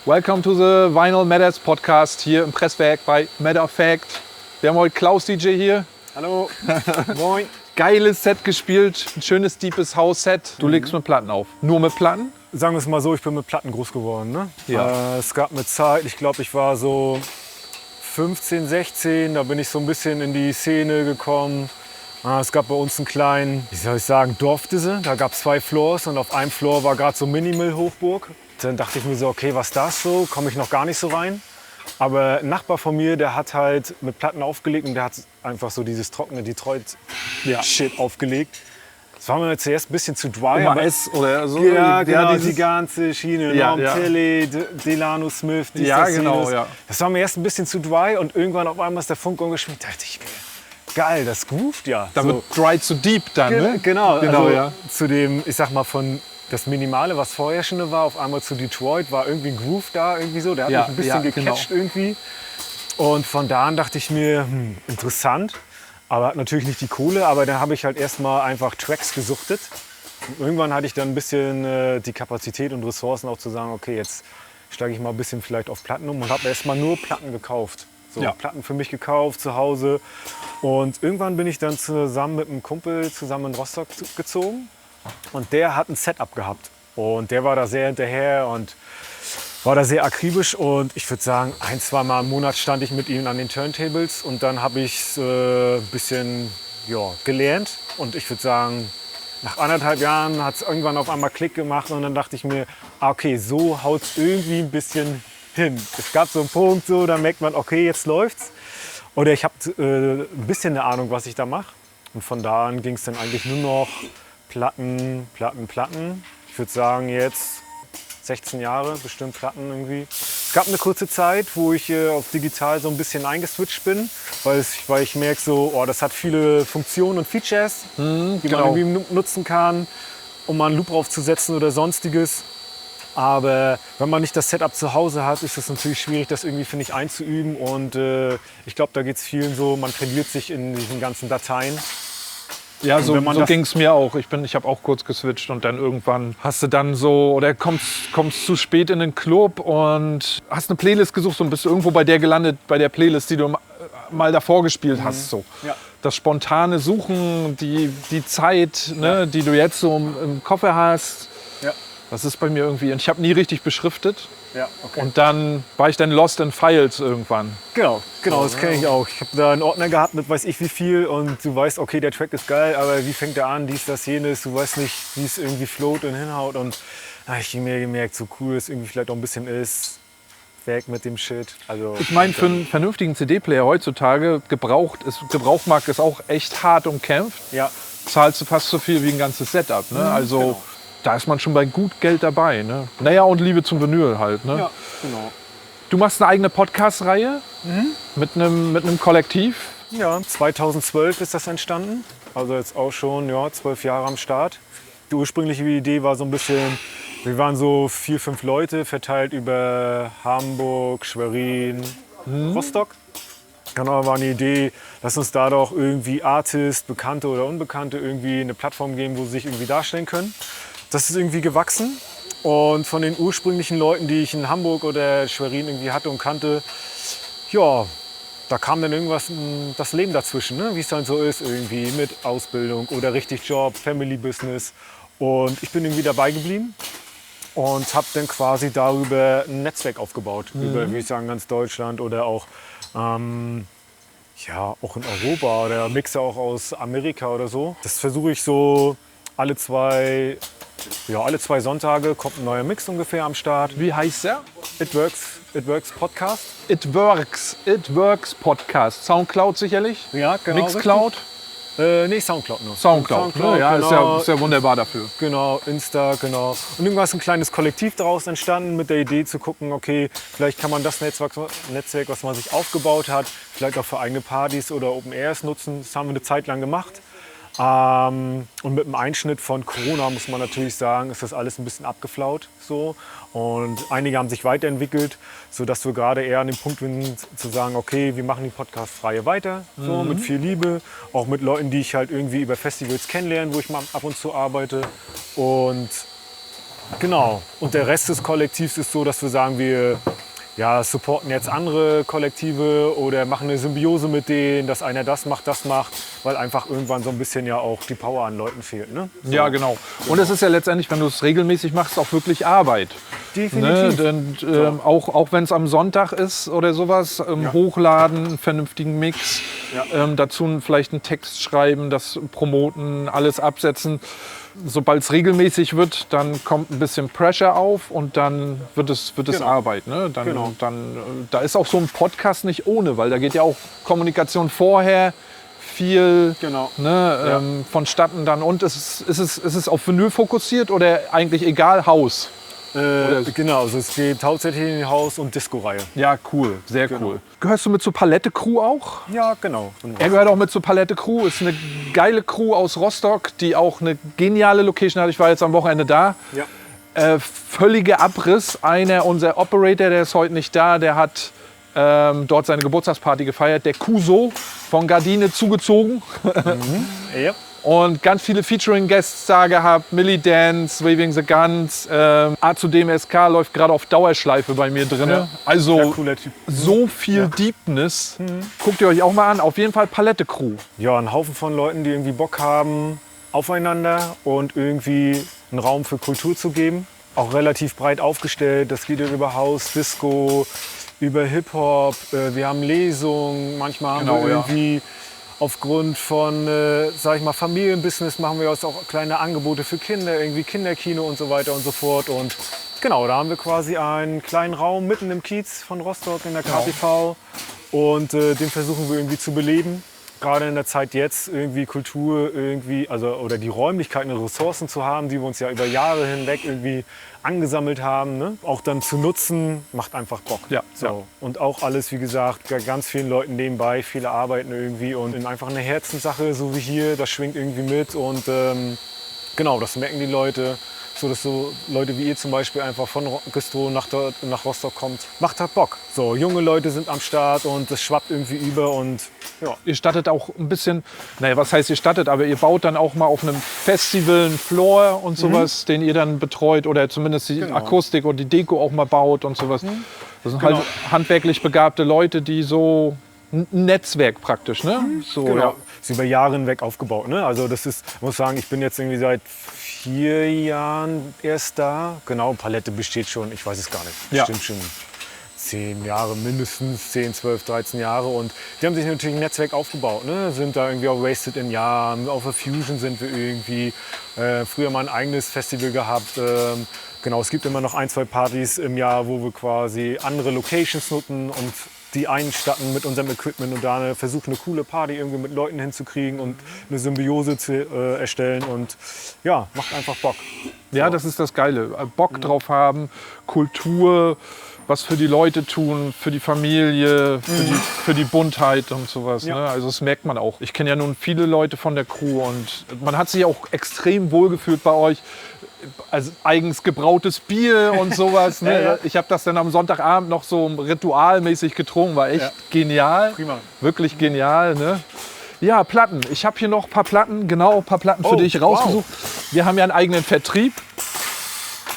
Welcome to the Vinyl Matters Podcast hier im Presswerk bei Matter Fact. Wir haben heute Klaus DJ hier. Hallo, moin. Geiles Set gespielt, ein schönes Deepes House-Set. Du legst mit Platten auf. Nur mit Platten? Sagen wir es mal so, ich bin mit Platten groß geworden. Ne? Ja. Es gab eine Zeit, ich glaube, ich war so 15, 16, da bin ich so ein bisschen in die Szene gekommen. Es gab bei uns einen kleinen, wie soll ich sagen, Dorfdisse. Da gab es 2 Floors und auf einem Floor war gerade so Minimal-Hochburg. Dann dachte ich mir so, okay, was ist das so? Komme ich noch gar nicht so rein. Aber ein Nachbar von mir, der hat halt mit Platten aufgelegt und der hat einfach so dieses trockene Detroit-Shit aufgelegt. Das war mir zuerst ein bisschen zu dry. Aber S oder so? Ja, genau, dieses- die ganze Schiene. Ja, Norm ja. Telly, Delano Smith, dies, Ja, das, genau, jenes. ja. Das war mir erst ein bisschen zu dry und irgendwann auf einmal ist der Funke umgeschmiert. Da dachte ich mir, geil, das groovt ja. Da wird dry to deep dann, ne? Genau, Genau, also ja. zu dem, ich sag mal, von das Minimale, was vorherrschende war, auf einmal zu Detroit, war irgendwie ein Groove da, irgendwie so. Der hat Ja, mich ein bisschen ja, gecatcht genau. irgendwie. Und von da an dachte ich mir, interessant, aber hat natürlich nicht die Kohle. Aber dann habe ich halt erstmal einfach Tracks gesuchtet. Und irgendwann hatte ich dann ein bisschen die Kapazität und Ressourcen auch zu sagen, okay, jetzt steige ich mal ein bisschen vielleicht auf Platten um und habe erstmal nur Platten gekauft. So, Ja. Platten für mich gekauft zu Hause. Und irgendwann bin ich dann zusammen mit einem Kumpel zusammen in Rostock gezogen. Und der hat ein Setup gehabt. Und der war da sehr hinterher und war da sehr akribisch. Und ich würde sagen, 1-2 Mal im Monat stand ich mit ihm an den Turntables. Und dann habe ich ein bisschen gelernt. Und ich würde sagen, nach 1,5 Jahren hat es irgendwann auf einmal Klick gemacht. Und dann dachte ich mir, okay, so haut es irgendwie ein bisschen hin. Es gab so einen Punkt, so, da merkt man, okay, jetzt läuft's. Oder ich habe ein bisschen eine Ahnung, was ich da mache. Und von da an ging es dann eigentlich nur noch Platten. Ich würde sagen, jetzt 16 Jahre, bestimmt Platten irgendwie. Es gab eine kurze Zeit, wo ich auf digital so ein bisschen eingeswitcht bin, weil ich merke so, oh, das hat viele Funktionen und Features, die genau. man irgendwie nutzen kann, um mal einen Loop aufzusetzen oder sonstiges. Aber wenn man nicht das Setup zu Hause hat, ist es natürlich schwierig, das irgendwie, finde ich, einzuüben. Und ich glaube, da geht es vielen so, man verliert sich in diesen ganzen Dateien. Ja, so, wenn man so das- ging es mir auch. Ich habe auch kurz geswitcht und dann irgendwann hast du dann so, oder kommst zu spät in den Club und hast eine Playlist gesucht und bist irgendwo bei der gelandet, bei der Playlist, die du mal davor gespielt hast. So. Ja. Das spontane Suchen, die Zeit, ne, die du jetzt so im Koffer hast, Ja, das ist bei mir irgendwie, und ich habe nie richtig beschriftet. ja, okay. Und dann war ich dann lost in Files irgendwann. Genau, das kenne ich auch. Ich habe da einen Ordner gehabt mit weiß ich wie viel und du weißt, okay, der Track ist geil, aber wie fängt der an, dies, das, jenes, du weißt nicht, wie es irgendwie float und hinhaut und da habe ich mir gemerkt, so cool es irgendwie vielleicht auch ein bisschen ist, weg mit dem Shit. Also, Ich meine, für einen vernünftigen CD-Player heutzutage, Gebrauchmarkt ist auch echt hart umkämpft. ja, Zahlst du fast so viel wie ein ganzes Setup. Ne? Also genau. da ist man schon bei gut Geld dabei. Ne? Naja, und Liebe zum Vinyl halt. Ne? ja, genau. Du machst eine eigene Podcast-Reihe mit einem Kollektiv. Ja, 2012 ist das entstanden, also jetzt auch schon 12 Jahre am Start. Die ursprüngliche Idee war so ein bisschen, wir waren so 4, 5 Leute verteilt über Hamburg, Schwerin, Rostock. Genau, war eine Idee, lass uns da doch irgendwie Artists, Bekannte oder Unbekannte irgendwie eine Plattform geben, wo sie sich irgendwie darstellen können. Das ist irgendwie gewachsen und von den ursprünglichen Leuten, die ich in Hamburg oder Schwerin irgendwie hatte und kannte, ja, da kam dann irgendwas, das Leben dazwischen, ne? Wie es dann so ist, irgendwie mit Ausbildung oder richtig Job, Family Business. Und ich bin irgendwie dabei geblieben und habe dann quasi darüber ein Netzwerk aufgebaut, über, würde ich sagen, ganz Deutschland oder auch, auch in Europa oder Mixe auch aus Amerika oder so. Das versuche ich so alle zwei Sonntage kommt ein neuer Mix ungefähr am Start. Wie heißt der? It Works Podcast. It Works Podcast. Soundcloud sicherlich? Ja, genau. Mixcloud? Nee, Soundcloud nur. Soundcloud. Ne? Ja, genau. ist ja wunderbar dafür. Genau, Insta, genau. Und irgendwann ist ein kleines Kollektiv daraus entstanden mit der Idee zu gucken, okay, vielleicht kann man das Netzwerk, was man sich aufgebaut hat, vielleicht auch für eigene Partys oder Open Airs nutzen. Das haben wir eine Zeit lang gemacht. Und mit dem Einschnitt von Corona muss man natürlich sagen, ist das alles ein bisschen abgeflaut. So. Und einige haben sich weiterentwickelt, sodass wir gerade eher an dem Punkt sind, zu sagen, okay, wir machen die Podcast-Reihe weiter, so, mit viel Liebe, auch mit Leuten, die ich halt irgendwie über Festivals kennenlerne, wo ich mal ab und zu arbeite. Und Genau. Und der Rest des Kollektivs ist so, dass wir sagen, wir supporten jetzt andere Kollektive oder machen eine Symbiose mit denen, dass einer das macht, weil einfach irgendwann so ein bisschen ja auch die Power an Leuten fehlt. Ne? So. Ja, genau. Und es ist ja letztendlich, wenn du es regelmäßig machst, auch wirklich Arbeit. Definitiv. Ne? Denn, auch wenn es am Sonntag ist oder sowas, hochladen, einen vernünftigen Mix, dazu vielleicht einen Text schreiben, das promoten, alles absetzen. Sobald es regelmäßig wird, dann kommt ein bisschen Pressure auf und dann wird es Arbeit. Ne? Da ist auch so ein Podcast nicht ohne, weil da geht ja auch Kommunikation vorher viel vonstatten dann. Und ist es auf Vinyl fokussiert oder eigentlich egal, Haus? Genau, also es geht hauptsächlich in die Haus- und Disco-Reihe. Ja, cool, sehr cool. Gehörst du mit zur Palette Crew auch? Ja, genau. Er gehört auch mit zur Palette Crew. Ist eine geile Crew aus Rostock, die auch eine geniale Location hat. Ich war jetzt am Wochenende da. Ja. Völliger Abriss. Unser Operator, der ist heute nicht da, der hat dort seine Geburtstagsparty gefeiert. Der Kuso von Gardine zugezogen. Ja. Und ganz viele Featuring-Guests da gehabt. Millie Dance, Waving the Guns. A2DMSK läuft gerade auf Dauerschleife bei mir drin. Ja. Also Ja, cooler Typ. so viel Deepness. Guckt ihr euch auch mal an. Auf jeden Fall Palette Crew. Ja, ein Haufen von Leuten, die irgendwie Bock haben aufeinander und irgendwie einen Raum für Kultur zu geben. Auch relativ breit aufgestellt. Das geht über House, Disco, über Hip-Hop. Wir haben Lesungen. Manchmal haben wir irgendwie aufgrund von, sag ich mal, Familienbusiness machen wir auch kleine Angebote für Kinder, irgendwie Kinderkino und so weiter und so fort. Und genau, da haben wir quasi einen kleinen Raum mitten im Kiez von Rostock in der KTV. Und den versuchen wir irgendwie zu beleben. Gerade in der Zeit jetzt irgendwie Kultur irgendwie, oder die Räumlichkeiten und Ressourcen zu haben, die wir uns ja über Jahre hinweg irgendwie angesammelt haben, ne? Auch dann zu nutzen, macht einfach Bock. Ja, so. ja. Und auch alles, wie gesagt, bei ganz vielen Leuten nebenbei, viele arbeiten irgendwie und einfach eine Herzenssache, so wie hier, das schwingt irgendwie mit und genau, das merken die Leute. So, dass so Leute wie ihr zum Beispiel einfach von Güstrow nach Rostock kommt, macht halt Bock. So, junge Leute sind am Start und es schwappt irgendwie über und ja. Ihr stattet auch ein bisschen, naja, was heißt ihr stattet, aber ihr baut dann auch mal auf einem Festival einen Floor und sowas, den ihr dann betreut oder zumindest die Akustik und die Deko auch mal baut und sowas. Das sind halt handwerklich begabte Leute, die so ein Netzwerk praktisch, ne? So, Genau. Ist über Jahre hinweg aufgebaut, ne? Also das ist, ich muss sagen, ich bin jetzt irgendwie seit 4 Jahren erst da. Genau, Palette besteht schon, ich weiß es gar nicht, bestimmt schon 10 Jahre, mindestens 10, 12, 13 Jahre. Und die haben sich natürlich ein Netzwerk aufgebaut, ne? Sind da irgendwie auf Wasted im Jahr, auf der Fusion sind wir irgendwie. Früher mal ein eigenes Festival gehabt. Genau, es gibt immer noch 1, 2 Partys im Jahr, wo wir quasi andere Locations nutzen und die einstatten mit unserem Equipment und da versuchen, eine coole Party irgendwie mit Leuten hinzukriegen und eine Symbiose zu erstellen und ja, macht einfach Bock. Ja, das ist das Geile. Bock drauf haben, Kultur, was für die Leute tun, für die Familie, für die Buntheit und sowas. Ja. Ne? Also das merkt man auch. Ich kenne ja nun viele Leute von der Crew und man hat sich auch extrem wohlgefühlt bei euch. Also eigens gebrautes Bier und sowas. Ne? Ja. Ich habe das dann am Sonntagabend noch so ritualmäßig getrunken. War echt genial. Prima. Wirklich genial. Ne? Ja, Platten. Ich habe hier noch ein paar Platten, ein paar Platten für dich rausgesucht. Wir haben ja einen eigenen Vertrieb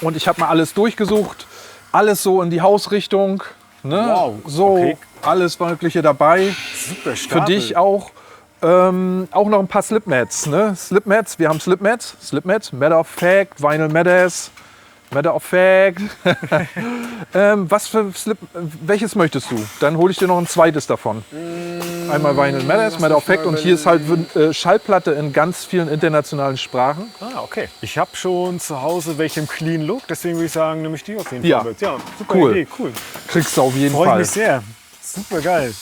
und ich habe mal alles durchgesucht. Alles so in die Hausrichtung. Ne? Wow, so okay. alles Mögliche dabei. Super Für dich auch. Auch noch ein paar Slipmats. Ne? Slipmats, wir haben Slipmats. Matter of Fact, Vinyl Matters. Matter of Fact. Welches möchtest du? Dann hole ich dir noch ein zweites davon. Einmal Vinyl Matters, Matter of Fact und hier ist halt Schallplatte in ganz vielen internationalen Sprachen. Ah, okay. Ich habe schon zu Hause welche im Clean Look, deswegen würde ich sagen, nehme ich die auf jeden Ja. Fall mit. Ja, super Cool. Idee, cool. Kriegst du auf jeden Freue ich Fall. mich sehr. Super geil.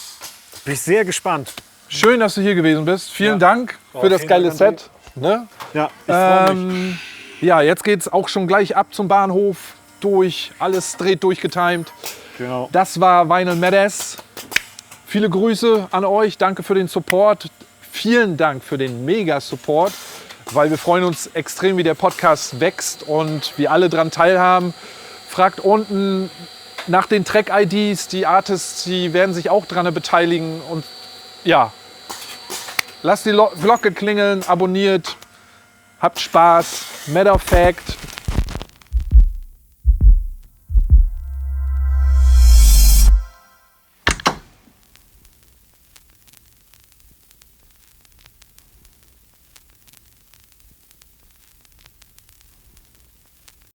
Bin ich sehr gespannt. Schön, dass du hier gewesen bist. Vielen Ja. Dank für das vielen geile Dank an Set. Ne? Ja, ich freue mich. Ja, jetzt geht's auch schon gleich ab zum Bahnhof. Durch, alles dreht durchgetimed. Genau. Das war Vinyl Matters. Viele Grüße an euch. Danke für den Support. Vielen Dank für den Mega-Support, weil wir freuen uns extrem, wie der Podcast wächst und wir alle daran teilhaben. Fragt unten nach den Track-IDs. Die Artists, die werden sich auch daran beteiligen. Und ja, lasst die Glocke klingeln, abonniert, habt Spaß. Matter of Fact.